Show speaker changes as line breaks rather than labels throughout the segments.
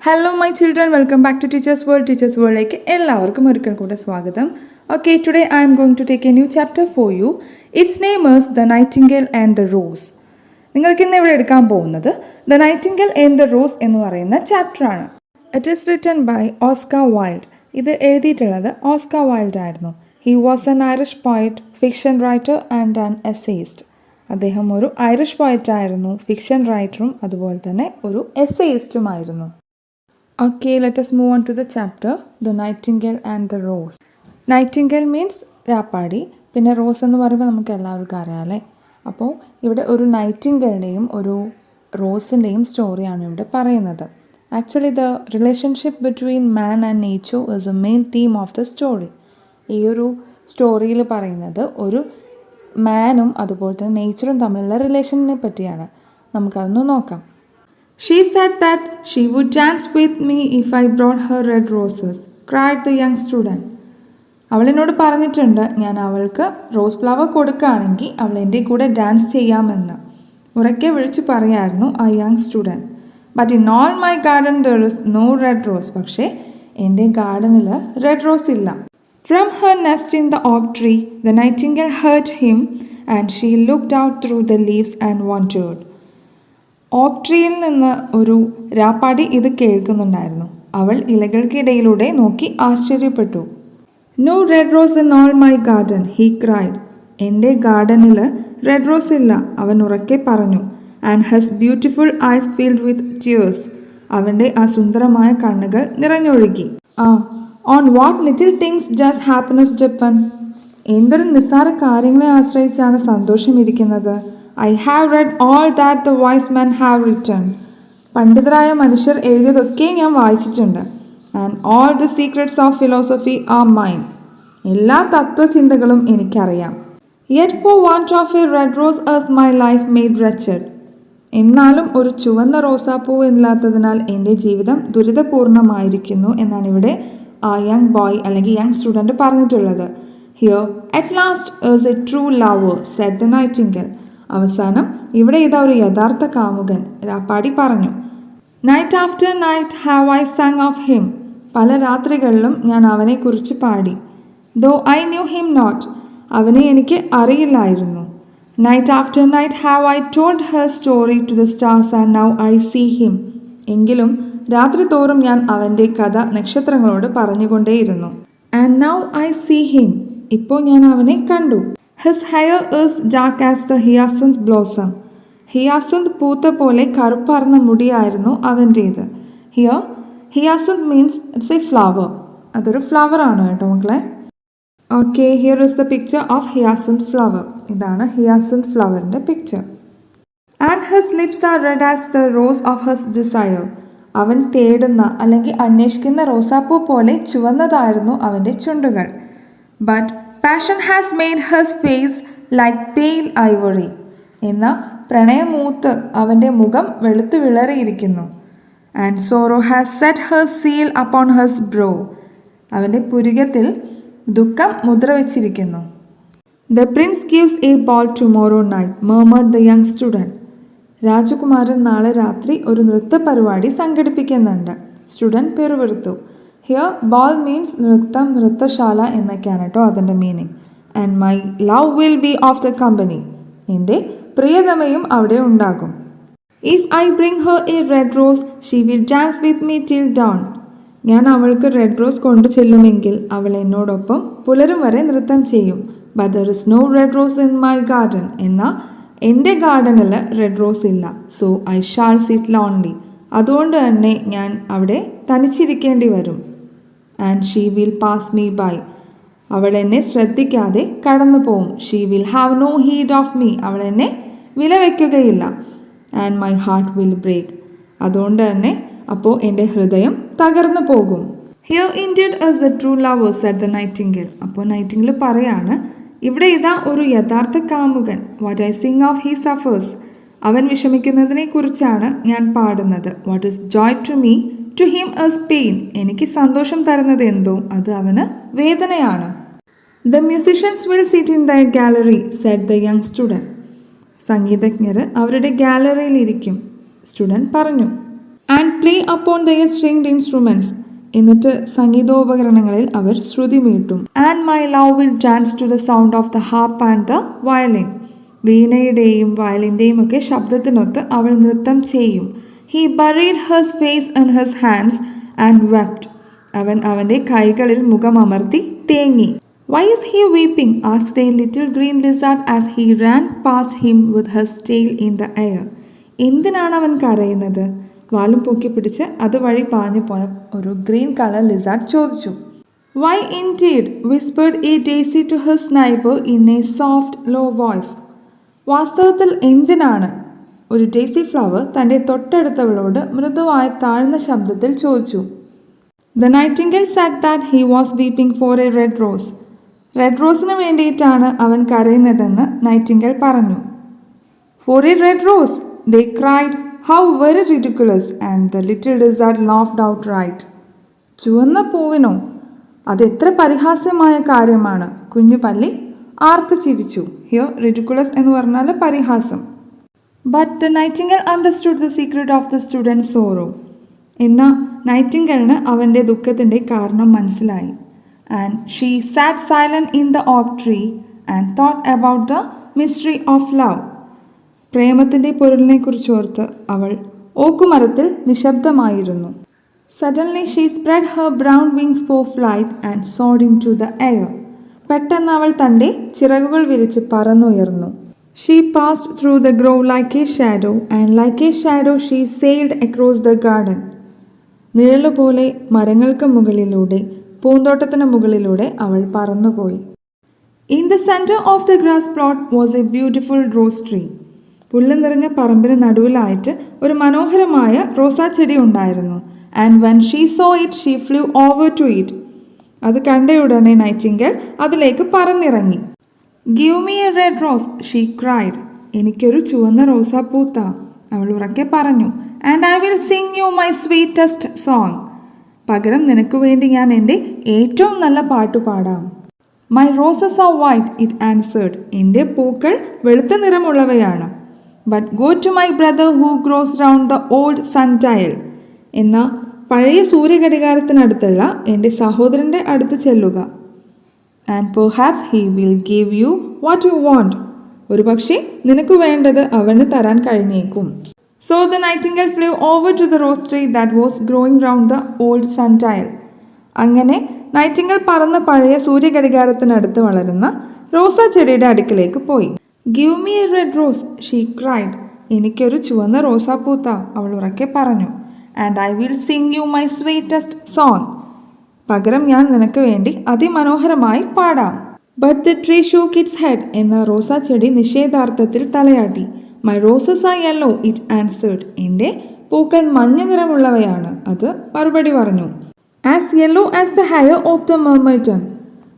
Hello my children, welcome back to Teachers World. Teachers World എല്ലാവർക്കും ഒരിക്കൽ കൂടെ സ്വാഗതം. Okay, today I am going to take a new chapter for you. Its name is The Nightingale and the Rose. നിങ്ങൾക്ക് ഇന്ന് ഇവിടെ എടുക്കാൻ പോകുന്നത് The Nightingale and the Rose എന്ന് പറയുന്ന ചാപ്റ്റർ ആണ്. It is written by Oscar Wilde. ഇത് എഴുതിയിട്ടുള്ളത് ഓസ്കാർ വൈൽഡ് ആയിരുന്നു. He was an Irish poet, fiction writer and an essayist. അദ്ദേഹം ഒരു ഐറിഷ് പോയറ്റ് ആയിരുന്നു, ഫിക്ഷൻ റൈറ്ററും അതുപോലെ തന്നെ ഒരു എസ്സേയിസ്റ്റുമായിരുന്നു. Okay, let us move on to the chapter, The Nightingale and the Rose. Nightingale means രാപ്പാടി, പിന്നെ റോസ് എന്ന് പറയുമ്പോൾ നമുക്ക് എല്ലാവർക്കും അറിയാം അല്ലേ. അപ്പോൾ ഇവിടെ ഒരു നൈറ്റിംഗേലിൻ്റെയും ഒരു റോസിൻ്റെയും സ്റ്റോറിയാണ് ഇവിടെ പറയുന്നത്. Actually the relationship between man and nature is A main theme of the story. ഈ ഒരു സ്റ്റോറിയിൽ പറയുന്നത് ഒരു മാനും അതുപോലെ തന്നെ നേച്ചറും തമ്മിലുള്ള റിലേഷനെ പറ്റിയാണ്. നമുക്കതൊന്ന് നോക്കാം. She said that she would dance with me if I brought her red roses, cried the young student. അവളെന്നോട് പറഞ്ഞിട്ടുണ്ട്, ഞാൻ അവൾക്ക് റോസ് ഫ്ലവർ കൊടുക്കുകയാണെങ്കിൽ അവൾ എൻ്റെ കൂടെ ഡാൻസ് ചെയ്യാമെന്ന് ഉറക്കെ വിളിച്ചു പറയായിരുന്നു ആ young student. But in all my garden there is no red rose. പക്ഷേ എൻ്റെ ഗാർഡനിൽ റെഡ് റോസ് ഇല്ല. From her nest in the oak tree, the nightingale heard him and she looked out through the leaves and wondered. ഓക്ക് ട്രീയിൽ നിന്ന് ഒരു രാപ്പാടി ഇത് കേൾക്കുന്നുണ്ടായിരുന്നു. അവൾ ഇലകൾക്കിടയിലൂടെ നോക്കി ആശ്ചര്യപ്പെട്ടു. No red rose in all my garden, he cried. എൻ്റെ ഗാർഡനിൽ റെഡ് റോസ് ഇല്ല, അവൻ ഉറക്കെ പറഞ്ഞു. And his beautiful eyes filled with tears. അവൻ്റെ ആ സുന്ദരമായ കണ്ണുകൾ നിറഞ്ഞൊഴുകി. On what little things does happiness depend. എന്തൊരു നിസ്സാര കാര്യങ്ങളെ ആശ്രയിച്ചാണ് സന്തോഷം ഇരിക്കുന്നത്. I have read all that the wise men have written. പണ്ഡിതരായ മനുഷ്യർ എഴുതിയതൊക്കെ ഞാൻ വായിച്ചിട്ടുണ്ട്. And all the secrets of philosophy are mine. എല്ലാ തത്വചിന്തകളും എനിക്കറിയാം. Yet for want of a red rose is my life made wretched. എന്നാലും ഒരു ചുവന്ന റോസാപ്പൂവ് ഇല്ലാത്തതിനാൽ എൻ്റെ ജീവിതം ദുരിതപൂർണമായിരിക്കുന്നു എന്നാണ് ഇവിടെ ആ യങ് ബോയ് അല്ലെങ്കിൽ യങ് സ്റ്റുഡൻറ്റ് പറഞ്ഞിട്ടുള്ളത്. Here at last is a true lover, said the nightingale. അവസാനം ഇവിടെ ഇതാ ഒരു യഥാർത്ഥ കാമുകൻ, രാപ്പാടി പറഞ്ഞു. Night after night have I sung of him. പല രാത്രികളിലും ഞാൻ അവനെക്കുറിച്ച് പാടി. Though I knew him not. അവനെ എനിക്ക് അറിയില്ലായിരുന്നു. Night after night have I told her story to the stars and now I see him. എങ്കിലും രാത്രി തോറും ഞാൻ അവൻ്റെ കഥ നക്ഷത്രങ്ങളോട് പറഞ്ഞുകൊണ്ടേയിരുന്നു. And now I see him. ഇപ്പോൾ ഞാൻ അവനെ കണ്ടു. His hair is dark as the hyacinth blossom. Hyacinth പൂത്ത പോലെ കറുപ്പാർന്ന മുടിയായിരുന്നു അവൻ്റേത്. Here hyacinth means it's a flower. അതൊരു ഫ്ലവർ ആണ് കേട്ടോ മക്കളെ. Okay, here is the picture of hyacinth flower. ഇതാണ് ഹിയാസിന്ത് ഫ്ലവറിൻ്റെ picture. And his lips are red as the rose of his desire. അവൻ തേടുന്ന അല്ലെങ്കിൽ അന്വേഷിക്കുന്ന റോസാപ്പൂ പോലെ ചുവന്നതായിരുന്നു അവൻ്റെ ചുണ്ടുകൾ. But passion has made his face like pale ivory. എന്ന പ്രണയമൂത്ത് അവൻ്റെ മുഖം വെളുത്തു വിളറിയിരിക്കുന്നു. And sorrow has set ഹെസ് seal upon his brow. അവൻ്റെ പുരികത്തിൽ ദുഃഖം മുദ്ര വച്ചിരിക്കുന്നു. The prince gives a ball tomorrow night, murmured the young student. രാജകുമാരൻ നാളെ രാത്രി ഒരു നൃത്ത പരിപാടി സംഘടിപ്പിക്കുന്നുണ്ട്. സ്റ്റുഡൻറ്റ് പിറുപിറുത്തു. ഹിയർ ബോൾ മീൻസ് നൃത്തം, നൃത്തശാല എന്നൊക്കെയാണ് കേട്ടോ അതിൻ്റെ meaning. And my love will be of the company. എൻ്റെ പ്രിയതമയും അവിടെ ഉണ്ടാകും. If I bring Har A red rose she will dance with me tilt down. ഞാൻ അവൾക്ക് റെഡ് റോസ് കൊണ്ടു ചെല്ലുമെങ്കിൽ അവൾ എന്നോടൊപ്പം പുലരും വരെ നൃത്തം ചെയ്യും. But there is no red rose in my garden. എന്നാൽ എൻ്റെ ഗാർഡനിൽ റെഡ് റോസ് ഇല്ല. So I shall sit lonely. അതുകൊണ്ട് തന്നെ ഞാൻ അവിടെ തനിച്ചിരിക്കേണ്ടി വരും. And she will pass me by. അവൾ എന്നെ ശ്രദ്ധിക്കാതെ കടന്നു പോവും. She will have no heed of me. അവൾ എന്നെ വിലവെക്കുകയില്ല. And my heart will break. അതുകൊണ്ട് തന്നെ അപ്പോൾ എൻ്റെ ഹൃദയം തകർന്നു പോകും. Here indeed is the true lover, said the nightingale. അപ്പോൾ നൈറ്റിംഗേൽ പറയാണ്, ഇവിടെ ഇതാ ഒരു യഥാർത്ഥ കാമുകൻ. What I sing of he suffers. അവൻ വിഷമിക്കുന്നതിനെ കുറിച്ചാണ് ഞാൻ പാടുന്നത്. What is joy to me, to him is pain. എനിക്ക് സന്തോഷം തരുന്നത് എന്തോ അത് അവന് വേദനയാണ്. The musicians will sit in the gallery, said the young student. സംഗീതജ്ഞർ അവരുടെ ഗാലറിയിൽ ഇരിക്കും. സ്റ്റുഡൻറ്റ് പറഞ്ഞു. And play upon their stringed instruments. എന്നിട്ട് സംഗീതോപകരണങ്ങളിൽ അവർ ശ്രുതി മീട്ടും. And my love will dance to the sound of the harp and the violin. വീണയുടെയും വയലിൻ്റെയും ഒക്കെ ശബ്ദത്തിനൊത്ത് അവൾ നൃത്തം ചെയ്യും. He buried hers face in his hands and wept. അവൻ അവൻ്റെ കൈകളിൽ മുഖമമർത്തി തേങ്ങി. Why is he weeping asked a little green lizard as he ran past him with his tail in the air. എന്തിനാണ് അവൻ കരയുന്നത്? വാലും പൊക്കി പിടിച്ച് അതുവഴി പാഞ്ഞു പോയ ഒരു ഗ്രീൻ കളർ ലിസാർഡ് ചോദിച്ചു. Why indeed whispered a daisy to his neighbour in a soft low voice. വാസ്തവത്തിൽ എന്തിനാണ്? ഒരു ഡേസി ഫ്ലവർ തൻ്റെ തൊട്ടടുത്തവളോട് മൃദുവായ താഴ്ന്ന ശബ്ദത്തിൽ ചോദിച്ചു. The nightingale sat that he was weeping for a red rose. Red റോസിന് വേണ്ടിയിട്ടാണ് അവൻ കരയുന്നതെന്ന് നൈറ്റിംഗേൽ പറഞ്ഞു. For a red rose they cried. How very ridiculous. And the little lizard laughed outright. ചുവന്ന പൂവിനോ? അതെത്ര പരിഹാസ്യമായ കാര്യമാണ്. കുഞ്ഞു പല്ലി ആർത്ത് ചിരിച്ചു. ഹിയർ റിഡിക്കുലസ് എന്ന് പറഞ്ഞാൽ പരിഹാസം. But the nightingale understood the secret of the student sorrow. എന്നാൽ നൈറ്റിംഗേലിന് അവൻ്റെ ദുഃഖത്തിൻ്റെ കാരണം മനസ്സിലായി. And she sat silent in the oak tree and thought about the mystery of love. പ്രേമത്തിൻ്റെ പൊരുളിനെക്കുറിച്ചോർത്ത് അവൾ ഓക്കുമരത്തിൽ നിശബ്ദമായിരുന്നു. Suddenly she spread her brown wings for flight and soared into the air. പെട്ടെന്ന് അവൾ തൻ്റെ ചിറകുകൾ വിരിച്ച് പറന്നുയർന്നു. She passed through the grove like a shadow and like a shadow she sailed across the garden. നിഴലുപോലെ മരങ്ങൾക്ക് മുകളിലൂടെ, പൂന്തോട്ടത്തിന് മുകളിലൂടെ അവൾ പറന്നുപോയി. In the centre of the grass plot was a beautiful rose tree. പുല്ല് നിറഞ്ഞ പറമ്പിന് നടുവിലായിട്ട് ഒരു മനോഹരമായ റോസാ ചെടി ഉണ്ടായിരുന്നു. And when she saw it she flew over to it. അത് കണ്ടയുടനെ നൈറ്റിംഗേൽ അതിലേക്ക് പറന്നിറങ്ങി. Give me a red rose she cried. എനിക്കൊരു ചുവന്ന റോസാപ്പൂത്ത, അവൾ ഉറക്കെ പറഞ്ഞു. And I will sing you my sweetest song. പകരം നിനക്ക് വേണ്ടി ഞാൻ എൻ്റെ ഏറ്റവും നല്ല പാട്ട് പാടാം. My roses are white it answered. എൻ്റെ പൂക്കൾ വെളുത്ത നിറമുള്ളവയാണ്. But go to my brother who grows round the old sun dial. എന്നാൽ പഴയ സൂര്യഘടികാരത്തിനടുത്തുള്ള എൻ്റെ സഹോദരൻ്റെ അടുത്ത് ചെല്ലുക. And perhaps he will give you what you want. ഒരു പക്ഷേ നിനക്ക് വേണ്ടത് അവന് തരാൻ കഴിഞ്ഞേക്കും. So the nightingale flew over to the rose tree that was growing round the old sun dial. അങ്ങനെ നൈറ്റിംഗേൽ പറന്ന് പഴയ സൂര്യഘടികാരത്തിനടുത്ത് വളരുന്ന റോസാ ചെടിയുടെ അടുക്കിലേക്ക് പോയി. Give me a red rose she cried. എനിക്കൊരു ചുവന്ന റോസാപ്പൂത്ത, അവൾ ഉറക്കെ പറഞ്ഞു. And I will sing you my sweetest song. പകരം ഞാൻ നിനക്ക് വേണ്ടി അതിമനോഹരമായി പാടാം. But the tree shook its head. എന്ന റോസാ ചെടി നിഷേധാർത്ഥത്തിൽ തലയാട്ടി. My roses are yellow it answered. എൻ്റെ പൂക്കൾ മഞ്ഞ നിറമുള്ളവയാണ്, അത് മറുപടി പറഞ്ഞു. As yellow as the hair of the mermaid.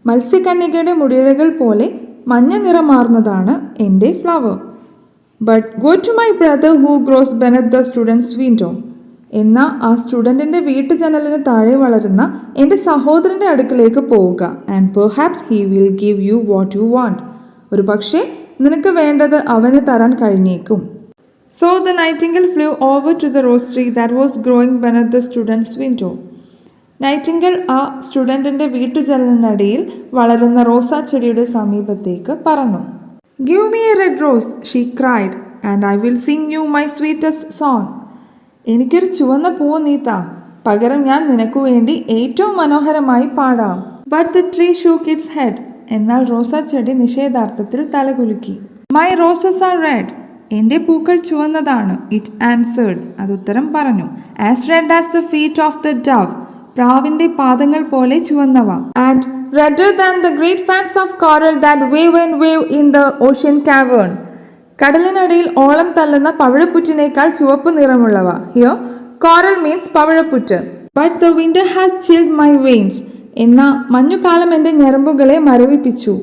മത്സ്യകന്യകയുടെ മുടിയിഴകൾ പോലെ മഞ്ഞ നിറമാർന്നതാണ് എൻ്റെ flower. But go to my brother who grows beneath the student's window. എന്നാൽ ആ സ്റ്റുഡൻറ്റിൻ്റെ വീട്ടു ജനലിന് താഴെ വളരുന്ന എൻ്റെ സഹോദരൻ്റെ അടുക്കിലേക്ക് പോവുക. And perhaps he will give you what you want. ഒരു പക്ഷേ നിനക്ക് വേണ്ടത് അവന് തരാൻ കഴിഞ്ഞേക്കും. So the nightingale flew over to the rose tree that was growing beneath the student's window. Nightingale ആ സ്റ്റുഡൻറ്റിൻ്റെ വീട്ടുജനലിനടിയിൽ വളരുന്ന റോസാ ചെടിയുടെ സമീപത്തേക്ക് പറന്നു. Give me a red rose she cried. And I will sing you my sweetest song. എനിക്കൊരു ചുവന്ന പൂവ് നീത്താ, പകരം ഞാൻ നിനക്കു വേണ്ടി ഏറ്റവും മനോഹരമായി പാടാം. But the tree shook its head. എന്നാൽ റോസാ ചെടി നിഷേധാർത്ഥത്തിൽ തലകുലുക്കി. My roses are red. എൻ്റെ പൂക്കൾ ചുവന്നതാണ്. It answered. അത് ഉത്തരം പറഞ്ഞു. As red as the feet of the dove. പ്രാവിൻ്റെ പാദങ്ങൾ പോലെ ചുവന്നവ. And redder than the great fans of coral that wave and wave in the ocean cavern. കടലിനടിയിൽ ഓളം തള്ളുന്ന പവിഴപ്പുറ്റിനേക്കാൾ ചുവപ്പ് നിറമുള്ളവ. ഹിയർ കോറൽ മീൻസ് പവിഴപ്പുറ്റ്. But the winter has chilled my veins. എന്നാൽ മഞ്ഞുകാലം എൻ്റെ ഞരമ്പുകളെ മരവിപ്പിച്ചു.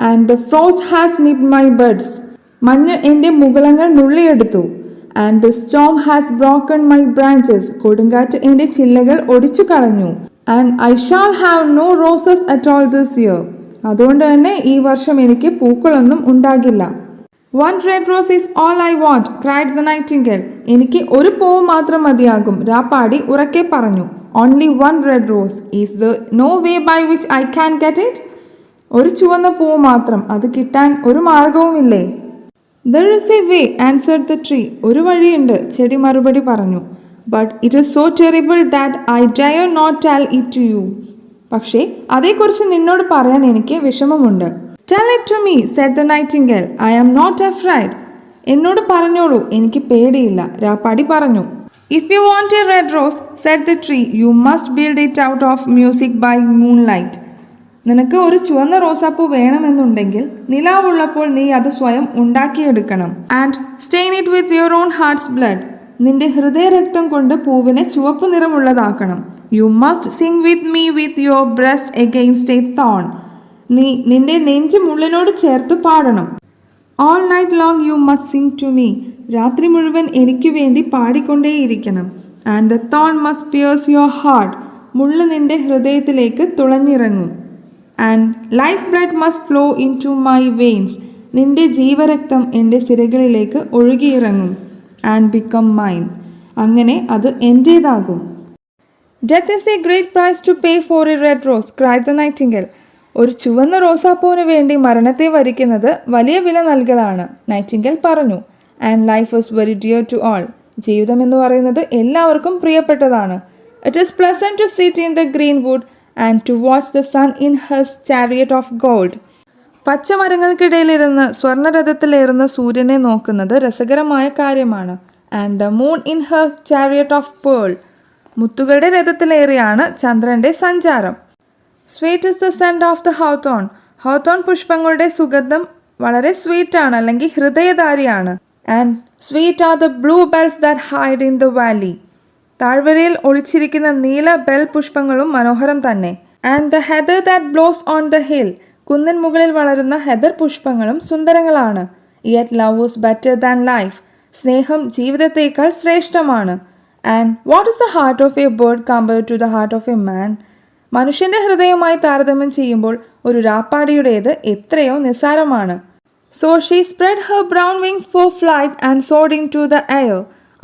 And the frost has nipped my buds. മഞ്ഞ് എൻ്റെ മുകുളങ്ങൾ നുള്ളിയെടുത്തു. And the storm has broken my branches. കൊടുങ്കാറ്റ് എൻ്റെ ചില്ലകൾ ഒടിച്ചു കളഞ്ഞു. And I shall have no roses at all this year. അതുകൊണ്ട് തന്നെ ഈ വർഷം എനിക്ക് പൂക്കളൊന്നും ഉണ്ടാകില്ല. One red rose is all I want, cried the nightingale. എനിക്ക് ഒരു പൂവ് മാത്രം മതിയാകും, രാപ്പാടി ഉറക്കെ പറഞ്ഞു. Only one red rose. Is there no way by which I can get it? ഒരു ചുവന്ന പൂവ് മാത്രം, അത് കിട്ടാൻ ഒരു മാർഗവുമില്ലേ? There is a way, answered the tree. ഒരു വഴിയുണ്ട്, ചെടി മറുപടി പറഞ്ഞു. But it is so terrible that I dare not tell it to you. പക്ഷേ അതേക്കുറിച്ച് നിന്നോട് പറയാൻ എനിക്ക് വിഷമമുണ്ട്. Tell it to me, said the nightingale. I am not afraid. എന്നോട് പറഞ്ഞോളൂ, എനിക്ക് പേടിയില്ല, രാപ്പാടി പറഞ്ഞു. If you want a red rose, said the tree, you must build it out of music by moonlight. നിനക്ക് ഒരു ചുവന്ന റോസാപ്പൂ വേണമെന്നുണ്ടെങ്കിൽ നിലാവുള്ളപ്പോൾ നീ അത് സ്വയം ഉണ്ടാക്കിയെടുക്കണം. And stain it with your own heart's blood. നിന്റെ ഹൃദയരക്തം കൊണ്ട് പൂവിനെ ചുവപ്പ് നിറമുള്ളതാക്കണം. You must sing with me with your breast against a thorn. നീ നിന്റെ നെഞ്ച് മുള്ളിനോട് ചേർത്ത് പാടണം. All night long you must sing to me. രാത്രി മുഴുവൻ എനിക്ക് വേണ്ടി പാടിക്കൊണ്ടേയിരിക്കണം. And the thorn must pierce your heart. മുള്ള് നിന്റെ ഹൃദയത്തിലേക്ക് തുളഞ്ഞിറങ്ങും. And life blood must flow into my veins. നിന്റെ ജീവരക്തം എൻ്റെ സിരകളിലേക്ക് ഒഴുകിയിറങ്ങും. And become mine. അങ്ങനെ അത് എൻ്റേതാകും. Death is a great price to pay for a red rose, cried the nightingale. ഒരു ചുവന്ന റോസാപ്പൂവിന് വേണ്ടി മരണത്തെ വരിക്കുന്നത് വലിയ വില നൽകലാണ്, നൈറ്റിംഗേൽ പറഞ്ഞു. And life is very dear to all. ജീവിതം എന്ന് പറയുന്നത് എല്ലാവർക്കും പ്രിയപ്പെട്ടതാണ്. It is pleasant to sit in the green wood and to watch the sun in his chariot of gold. പച്ചമരങ്ങൾക്കിടയിലിരുന്ന് സ്വർണ്ണരഥത്തിലേറുന്ന സൂര്യനെ നോക്കുന്നത് രസകരമായ കാര്യമാണ്. And the moon in her chariot of pearl. മുത്തുകളുടെ രഥത്തിലേറിയാണ് ചന്ദ്രൻ്റെ സഞ്ചാരം. Sweet is the scent of the hawthorn. Hawthorn പുഷ്പങ്ങളുടെ സുഗന്ധം വളരെ സ്വീറ്റാണ്, അല്ലെങ്കിൽ ഹൃദയധാരിയാണ്. And sweet are the bluebells that hide in the valley. താഴ്വരയിൽ ഒളിച്ചിരിക്കുന്ന നീല ബെൽ പുഷ്പങ്ങളും മനോഹരം തന്നെ. And the heather that blows on the hill. കുന്നിൻ മുകളിൽ വളരുന്ന ഹെദർ പുഷ്പങ്ങളും സുന്ദരങ്ങളാണ്. Yet love was better than life. സ്നേഹം ജീവിതത്തേക്കാൾ ശ്രേഷ്ഠമാണ്. And what is the heart of a bird compared to the heart of a man. മനുഷ്യൻ്റെ ഹൃദയവുമായി താരതമ്യം ചെയ്യുമ്പോൾ ഒരു രാപ്പാടിയുടേത് എത്രയോ നിസ്സാരമാണ്. So she spread her brown wings for flight and soared into the air.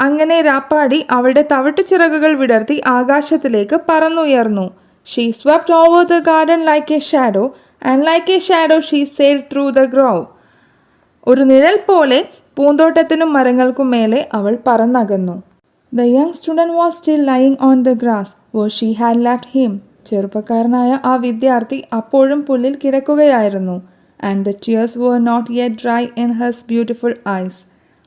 അങ്ങനെ രാപ്പാടി അവളുടെ തവിട്ടുചിറകുകൾ വിടർത്തി ആകാശത്തിലേക്ക് പറന്നുയർന്നു. She swept over the garden like a shadow and like a shadow she sailed through the grove. ഒരു നിഴൽ പോലെ പൂന്തോട്ടത്തിനും മരങ്ങൾക്കും മേലെ അവൾ പറന്നകന്നു. The young student was still lying on the grass where she had left him. ചെറുപ്പക്കാരനായ ആ വിദ്യാർത്ഥി അപ്പോഴും പുല്ലിൽ കിടക്കുകയായിരുന്നു. And the tears were not yet dry in his beautiful ice.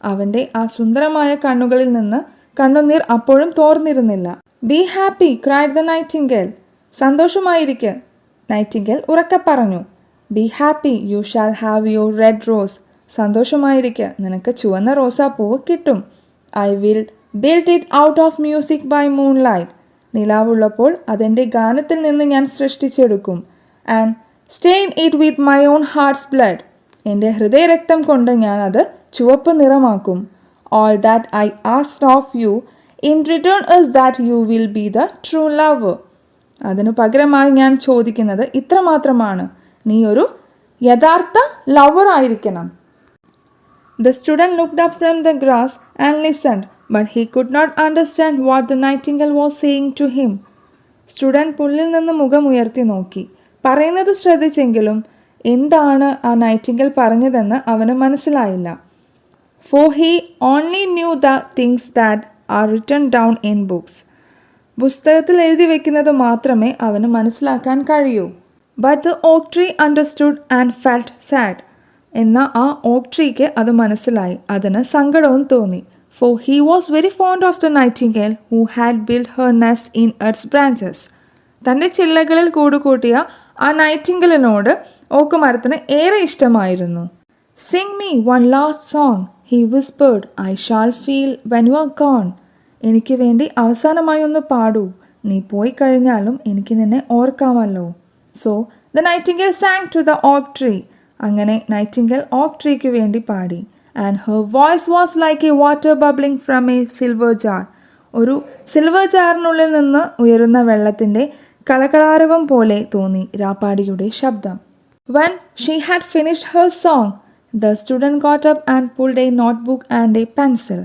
അവൻ്റെ ആ സുന്ദരമായ കണ്ണുകളിൽ നിന്ന് കണ്ണുനീർ അപ്പോഴും തോർന്നിരുന്നില്ല. Be happy, cried the nightingale. സന്തോഷമായിരിക്കുക, നൈറ്റിംഗേൽ ഉറക്കെ പറഞ്ഞു. Be happy, you shall have your red rose. സന്തോഷമായിരിക്കുക, നിനക്ക് ചുവന്ന റോസാപ്പൂവ് കിട്ടും. I will build it out of music by moonlight. നിലാവുള്ളപ്പോൾ അതെൻ്റെ ഗാനത്തിൽ നിന്ന് ഞാൻ സൃഷ്ടിച്ചെടുക്കും. And stain it with my own heart's blood. എൻ്റെ ഹൃദയരക്തം കൊണ്ട് ഞാൻ അത് ചുവപ്പ് നിറമാക്കും. All that I asked of you in return is that you will be the true lover. അതിനു പകരമായി ഞാൻ ചോദിക്കുന്നത് ഇത്രമാത്രമാണ്, നീ ഒരു യഥാർത്ഥ ലവർ ആയിരിക്കണം. The student looked up from the grass and listened, but he could not understand what the nightingale was saying to him. Student പുല്ലിൽ നിന്ന് മുഖമുയർത്തി നോക്കി. പറയുന്നത് ശ്രദ്ധിച്ചെങ്കിലും എന്താണ് ആ നൈറ്റിംഗൽ പറഞ്ഞതെന്ന് അവന് മനസ്സിലായില്ല. For he only knew the things that are written down in books. പുസ്തകത്തിൽ എഴുതി വയ്ക്കുന്നത് മാത്രമേ അവന് മനസ്സിലാക്കാൻ കഴിയൂ. But the oak tree understood and felt sad. എന്നാൽ ആ ഓക്ക് ട്രീക്ക് അത് മനസ്സിലായി, അതിന് സങ്കടവും തോന്നി. For he was very fond of the nightingale who had built her nest in its branches. തൻ്റെ ചില്ലകളിൽ കൂടുകൂട്ടിയ ആ നൈറ്റിംഗലിനോട് ഓക്ക് മരത്തിന് ഏറെ ഇഷ്ടമായിരുന്നു. Sing me one last song, he whispered. I shall feel when you are gone. എനിക്ക് വേണ്ടി അവസാനമായി ഒന്ന് പാടൂ, നീ പോയി കഴിഞ്ഞാലും എനിക്ക് നിന്നെ ഓർക്കാമല്ലോ. So the nightingale sang to the oak tree. അങ്ങനെ നൈറ്റിംഗൽ ഓക്ക് ട്രീക്ക് വേണ്ടി പാടി. And her voice was like A water bubbling from A silver jar. ഒരു സിൽവർ ജാറിനുള്ളിൽ നിന്ന് ഉയരുന്ന വെള്ളത്തിൻ്റെ കളകളാരവം പോലെ തോന്നി രാപ്പാടിയുടെ ശബ്ദം. When she had finished her song, The student got up and pulled a notebook and a pencil.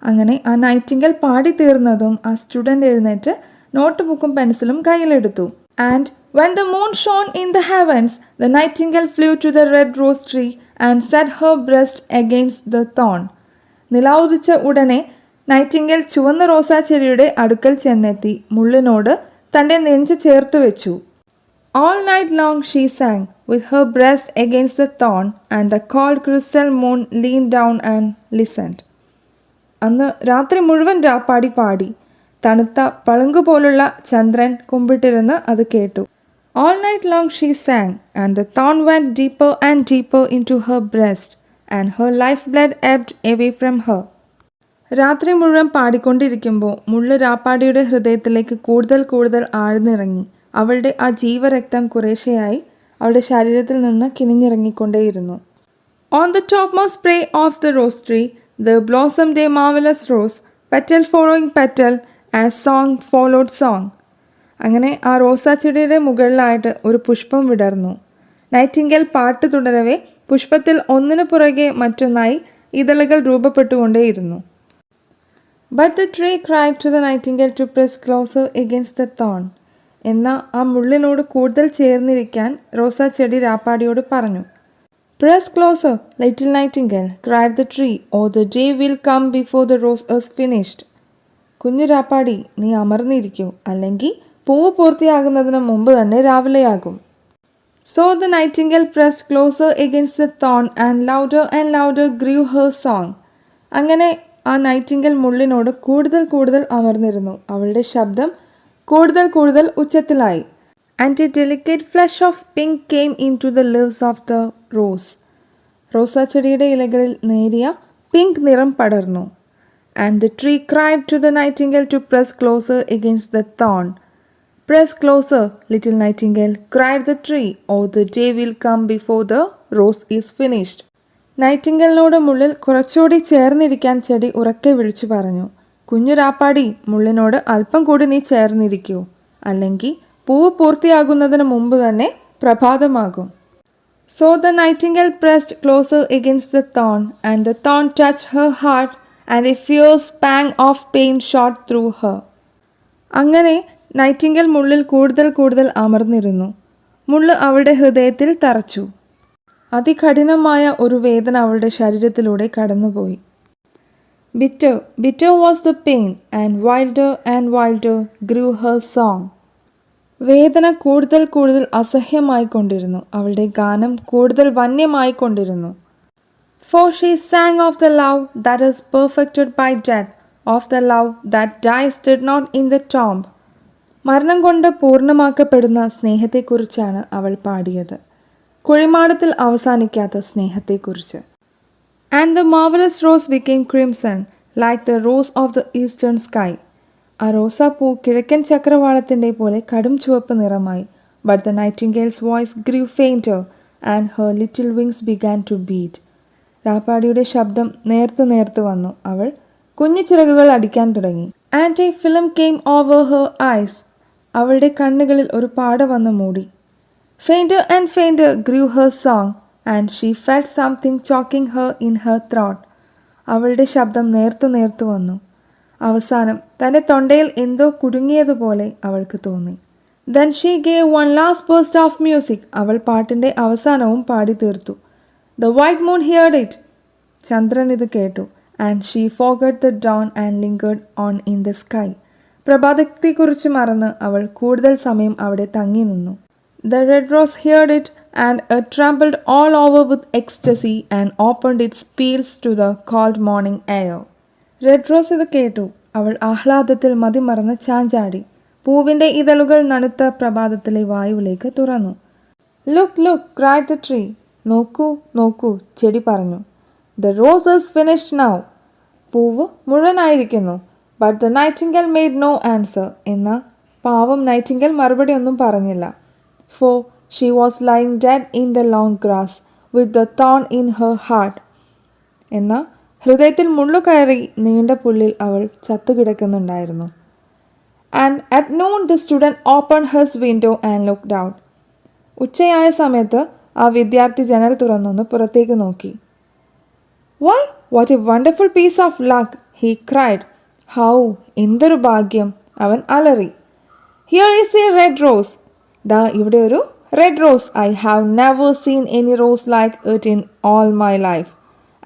അങ്ങനെ ആ നൈറ്റിംഗൽ പാടി തീർന്നതും ആ സ്റ്റുഡൻ്റ് എഴുന്നേറ്റ് നോട്ട് ബുക്കും പെൻസിലും കയ്യിലെടുത്തു. And when the moon shone in the heavens, the nightingale flew to the red rose tree and set her breast against the thorn. നിലാവുദിച്ച ഉടനെ നൈറ്റിംഗൽ ചുവന്ന റോസാ ചെടിയുടെ അടുക്കൽ ചെന്നെത്തി മുള്ളിനോട് തൻ്റെ നെഞ്ച് ചേർത്ത് വെച്ചു. All night long she sang, with her breast against the thorn, and the cold crystal moon leaned down and listened. അന്ന് രാത്രി മുഴുവൻ രാപ്പാടി പാടി. തണുത്ത പളുങ്കുപോലുള്ള ചന്ദ്രൻ കുമ്പിട്ടിരുന്ന് അത് കേട്ടു. All night long she sang, and the thorn went deeper and deeper into her breast, and her lifeblood ebbed away from her. രാത്രി മുഴുവൻ പാടിക്കൊണ്ടിരിക്കുമ്പോൾ മുള്ള് രാപ്പാടിയുടെ ഹൃദയത്തിലേക്ക് കൂടുതൽ കൂടുതൽ ആഴ്ന്നിറങ്ങി. അവളുടെ ആ ജീവരക്തം കുറേശ്ശെയായി അവളുടെ ശരീരത്തിൽ നിന്ന് കിനിഞ്ഞിറങ്ങിക്കൊണ്ടേയിരുന്നു. On the topmost spray of the rose tree there blossomed a marvelous rose, petal following petal, as song followed song. അങ്ങനെ ആ റോസാ ചെടിയുടെ മുകളിലായിട്ട് ഒരു പുഷ്പം വിടർന്നു. നൈറ്റിംഗേൽ പാട്ട് തുടരവേ പുഷ്പത്തിൽ ഒന്നിനു പുറകെ മറ്റൊന്നായി ഇതളുകൾ രൂപപ്പെട്ടുകൊണ്ടേയിരുന്നു. But the tree cried to the nightingale to press closer against the thorn. എന്നാൽ ആ മുള്ളിനോട് കൂടുതൽ ചേർന്നിരിക്കാൻ റോസാ ചെടി രാപ്പാടിയോട് പറഞ്ഞു. Press closer, little nightingale, cried the tree, or the day will come before the rose is finished. കുഞ്ഞു രാപ്പാടി, നീ അമർന്നിരിക്കൂ, അല്ലെങ്കിൽ പൂവ് പൂർത്തിയാകുന്നതിന് മുമ്പ് തന്നെ രാവിലെയാകും. So the nightingale pressed closer against the thorn and louder grew her song. അങ്ങനെ ആ നൈറ്റിംഗൽ മുള്ളിനോട് കൂടുതൽ കൂടുതൽ അമർന്നിരുന്നു. അവളുടെ ശബ്ദം കൂടുതൽ കൂടുതൽ ഉച്ചത്തിലായി. And a delicate flush of pink came into the leaves of the rose. റോസാ ചെടിയുടെ ഇലകളിൽ നേരിയ പിങ്ക് നിറം പടർന്നു. And the tree cried to the nightingale to press closer against the thorn. Press closer, little nightingale, cried the tree, or the day will come before the rose is finished. നൈറ്റിംഗലിനോട് മുള്ളിൽ കുറച്ചുകൂടി ചേർന്നിരിക്കാൻ ചെടി ഉറക്കെ വിളിച്ചു പറഞ്ഞു. കുഞ്ഞു രാപ്പാടി, മുള്ളിനോട് അല്പം കൂടി നീ ചേർന്നിരിക്കൂ, അല്ലെങ്കിൽ പൂവ് പൂർത്തിയാകുന്നതിന് മുമ്പ് തന്നെ പ്രഭാതമാകും. So the nightingale pressed closer against the thorn, and the thorn touched her heart, and a fierce pang of pain shot through her. അങ്ങനെ നൈറ്റിംഗൽ മുള്ളിൽ കൂടുതൽ കൂടുതൽ അമർന്നിരുന്നു. മുള്ള് അവളുടെ ഹൃദയത്തിൽ തറച്ചു. അതികഠിനമായ ഒരു വേദന അവളുടെ ശരീരത്തിലൂടെ കടന്നുപോയി. Bitter was the pain, and wilder grew her song. വേദന കൂടുതൽ കൂടുതൽ അസഹ്യമായിക്കൊണ്ടിരുന്നു. അവളുടെ ഗാനം കൂടുതൽ വന്യമായിക്കൊണ്ടിരുന്നു. For she sang of the love that is perfected by death, of the love that dies did not in the tomb. മരണം കൊണ്ട് പൂർണ്ണമാക്കപ്പെടുന്ന സ്നേഹത്തെക്കുറിച്ചാണ് അവൾ പാടിയത്. കുഴിമാടത്തിൽ അവസാനിക്കാത്ത സ്നേഹത്തെക്കുറിച്ച്. And the marvelous rose became crimson, like the rose of the eastern sky. ആ റോസാപ്പൂ കിഴക്കൻ ചക്രവാളത്തിൻ്റെ പോലെ കടും ചുവപ്പ് നിറമായി. But the nightingale's voice grew fainter, and her little wings began to beat. രാപ്പാടിയുടെ ശബ്ദം നേർത്ത് വന്നു. അവൾ കുഞ്ഞു ചിറകുകൾ അടിക്കാൻ തുടങ്ങി. And a film came over her eyes. അവളുടെ കണ്ണുകളിൽ ഒരു പാട വന്ന് മൂടി. Fainter and fainter grew her song, and she felt something choking her in her throat. അവളുടെ ശബ്ദം നേർത്തു വന്നു. അവസാനം തൻ്റെ തൊണ്ടയിൽ എന്തോ കുടുങ്ങിയതുപോലെ അവൾക്ക് തോന്നി. Then she gave one last burst of music. അവൾ പാട്ടിൻ്റെ അവസാനവും പാടി തീർത്തു. The white moon heard it. ചന്ദ്രൻ ഇത് കേട്ടു. And she forgot the dawn and lingered on in the sky. പ്രഭാതത്തെക്കുറിച്ച് മറന്ന് അവൾ കൂടുതൽ സമയം അവിടെ തങ്ങി നിന്നു. The red rose heard it, and it trembled all over with ecstasy and opened its petals to the cold morning air. Red rose ഇത് കേട്ടു. അവൾ ആഹ്ലാദത്തിൽ മതിമറന്ന് ചാഞ്ചാടി. പൂവിൻ്റെ ഇതളുകൾ നനുത്ത പ്രഭാതത്തിലെ വായുവിലേക്ക് തുറന്നു. Look, cried the tree. നോക്കൂ, ചെടി പറഞ്ഞു. The rose is finished now. പൂവ് മുഴുവനായിരിക്കുന്നു. But the nightingale made no answer. എന്നാൽ പാവം നൈറ്റിംഗൽ മറുപടി ഒന്നും പറഞ്ഞില്ല. For she was lying dead in the long grass, with the thorn in her heart. എന്നാൽ ഹൃദയത്തിൽ മുള്ളു കയറി നീണ്ട പുല്ലിൽ അവൾ ചത്തുകിടക്കുന്നുണ്ടായിരുന്നു. And at noon the student opened his window and looked out. ഉച്ചയായ സമയത്ത് ആ ആ വിദ്യാർത്ഥി ജനൽ തുറന്നൊന്ന് പുറത്തേക്ക് നോക്കി. "Why, what a wonderful piece of luck!" He cried. "How, എന്തൊരു ഭാഗ്യം!" അവൻ അലറി. "Here is a red rose." ദാ ഇവിടെ ഒരു red rose. "I have never seen any rose like it in all my life."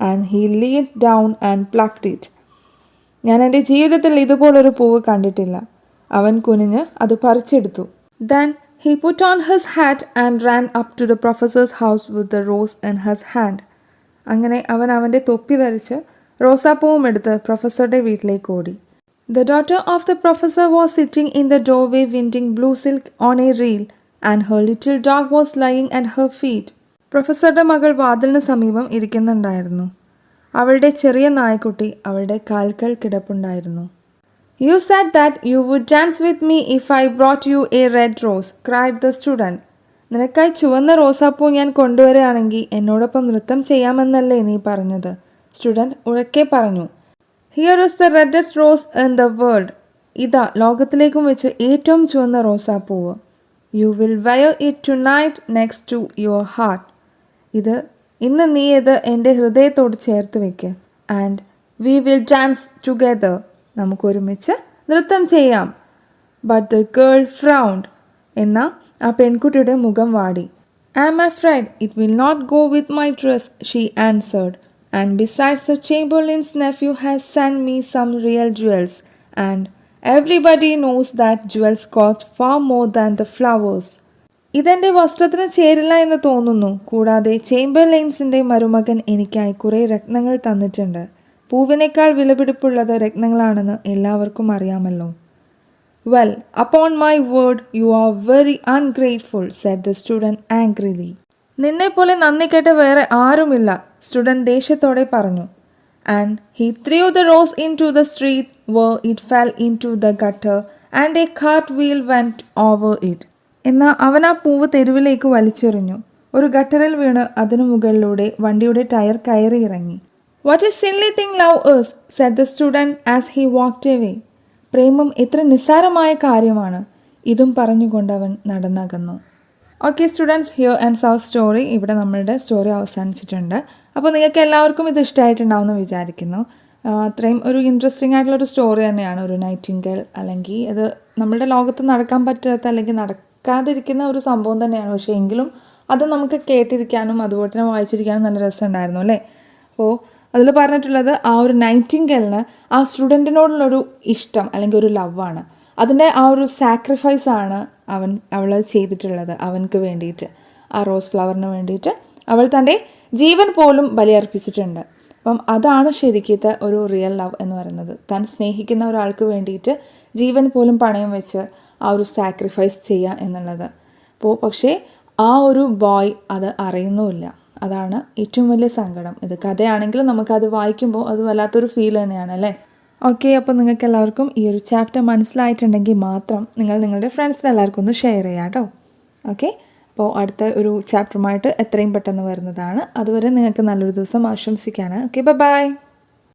And he leaned down and plucked it. ഞാൻ എൻ്റെ ജീവിതത്തിൽ ഇതുപോലൊരു പൂവ് കണ്ടിട്ടില്ല. അവൻ കുനിഞ്ഞ് അത് പറിച്ചെടുത്തു. Then he put on his hat and ran up to the professor's house with the rose in his hand. അങ്ങനെ അവൻ അവൻ്റെ തൊപ്പി ധരിച്ച് റോസാപ്പൂവും എടുത്ത് പ്രൊഫസറുടെ വീട്ടിലേക്ക് ഓടി. The daughter of the professor was sitting in the doorway winding blue silk on a reel and her little dog was lying at her feet. പ്രൊഫസറുടെ മകൾ വാതിലിന് സമീപം ഇരിക്കുന്നുണ്ടായിരുന്നു. അവളുടെ ചെറിയ നായ്ക്കുട്ടി അവളുടെ കാൽക്കൽ കിടപ്പുണ്ടായിരുന്നു. "You said that you would dance with me if I brought you a red rose," cried the student. "നിനക്കായി ചുവന്ന റോസാപ്പൂ ഞാൻ കൊണ്ടുവരികയാണെങ്കിൽ എന്നോടൊപ്പം നൃത്തം ചെയ്യാമെന്നല്ലേ നീ പറഞ്ഞത്?" സ്റ്റുഡൻറ് ഉറക്കെ പറഞ്ഞു. "Here is the reddest rose in the world." ഇതാ ലോകത്തിലേക്കും വെച്ച് ഏറ്റവും ചുവന്ന റോസാപ്പൂവ്. "You will wear it tonight next to your heart." ഇന്ന് നീ ഇത് എൻ്റെ ഹൃദയത്തോട് ചേർത്ത് വയ്ക്ക്. "And we will dance together." നമുക്കൊരുമിച്ച് നൃത്തം ചെയ്യാം. But the girl frowned. എന്നാൽ ആ പെൺകുട്ടിയുടെ മുഖം വാടി. "I am afraid it will not go with my dress," she answered. "And besides, the Chamberlain's nephew has sent me some real jewels, and everybody knows that jewels cost far more than the flowers." "ഇതെൻ്റെ വസ്ത്രത്തിന് ചേരില്ല എന്ന് തോന്നുന്നു. കൂടാതെ ചേംബർലൈൻസിൻ്റെ മരുമകൻ എനിക്കായി കുറേ രത്നങ്ങൾ തന്നിട്ടുണ്ട്. പൂവിനേക്കാൾ വിലപിടിപ്പുള്ളത് രത്നങ്ങളാണെന്ന് എല്ലാവർക്കും അറിയാമല്ലോ." "Well, upon my word, you are very ungrateful," said the student angrily. "നിന്നെപ്പോലെ നന്ദി കേട്ട വേറെ ആരുമില്ല," സ്റ്റുഡൻറ് ദേഷ്യത്തോടെ പറഞ്ഞു. And he threw the rose into the street, where it fell into the gutter, and a cartwheel went over it. എന്നാൽ അവൻ ആ പൂവ് തെരുവിലേക്ക് വലിച്ചെറിഞ്ഞു. ഒരു ഗട്ടറിൽ വീണ് അതിനു മുകളിലൂടെ വണ്ടിയുടെ ടയർ കയറി ഇറങ്ങി. "What a silly thing love is," said the student as he walked away. പ്രേമം എത്ര നിസ്സാരമായ കാര്യമാണ്. ഇതും പറഞ്ഞുകൊണ്ടവൻ നടന്നകന്നു. Okay students, here ends our story. ഇവിടെ നമ്മളുടെ സ്റ്റോറി അവസാനിച്ചിട്ടുണ്ട്. അപ്പോൾ നിങ്ങൾക്ക് എല്ലാവർക്കും ഇത് ഇഷ്ടമായിട്ടുണ്ടാവുമെന്ന് വിചാരിക്കുന്നു. അത്രയും ഒരു ഇൻട്രസ്റ്റിംഗ് ആയിട്ടുള്ളൊരു സ്റ്റോറി തന്നെയാണ്. ഒരു നൈറ്റിംഗേൽ അല്ലെങ്കിൽ അത് നമ്മളുടെ ലോകത്ത് നടക്കാൻ പറ്റാത്ത അല്ലെങ്കിൽ നടക്കാതിരിക്കുന്ന ഒരു സംഭവം തന്നെയാണ്. പക്ഷേ എങ്കിലും അത് നമുക്ക് കേട്ടിരിക്കാനും അതുപോലെ തന്നെ വായിച്ചിരിക്കാനും നല്ല രസമുണ്ടായിരുന്നു അല്ലേ. അപ്പോൾ അതിൽ പറഞ്ഞിട്ടുള്ളത് ആ ഒരു നൈറ്റിംഗേലിന് ആ സ്റ്റുഡൻറ്റിനോടുള്ളൊരു ഇഷ്ടം അല്ലെങ്കിൽ ഒരു ലവാണ്. അതിൻ്റെ ആ ഒരു സാക്രിഫൈസാണ് അവൾ ചെയ്തിട്ടുള്ളത് അവനക്ക് വേണ്ടിയിട്ട്. ആ റോസ് ഫ്ലവറിന് വേണ്ടിയിട്ട് അവൾ തൻ്റെ ജീവൻ പോലും ബലിയർപ്പിച്ചിട്ടുണ്ട്. അപ്പം അതാണ് ശരിക്കത്തെ ഒരു റിയൽ ലവ് എന്ന് പറയുന്നത്. താൻ സ്നേഹിക്കുന്ന ഒരാൾക്ക് വേണ്ടിയിട്ട് ജീവൻ പോലും പണയം വെച്ച് ആ ഒരു സാക്രിഫൈസ് ചെയ്യുക എന്നുള്ളത്. പക്ഷേ ആ ഒരു ബോയ് അത് അറിയുന്നുമില്ല. അതാണ് ഏറ്റവും വലിയ സങ്കടം. ഇത് കഥയാണെങ്കിലും നമുക്കത് വായിക്കുമ്പോൾ അത് വല്ലാത്തൊരു ഫീൽ തന്നെയാണ് അല്ലേ. ഓക്കെ, അപ്പോൾ നിങ്ങൾക്ക് എല്ലാവർക്കും ഈ ഒരു ചാപ്റ്റർ മനസ്സിലായിട്ടുണ്ടെങ്കിൽ മാത്രം നിങ്ങളുടെ ഫ്രണ്ട്സിന് എല്ലാവർക്കും ഒന്ന് ഷെയർ ചെയ്യാം കേട്ടോ. ഓക്കെ, അപ്പോൾ അടുത്ത ഒരു ചാപ്റ്ററുമായിട്ട് എത്രയും പെട്ടെന്ന് വരുന്നതാണ്. അതുവരെ നിങ്ങൾക്ക് നല്ലൊരു ദിവസം ആശംസിക്കുകയാണ്. Okay, by.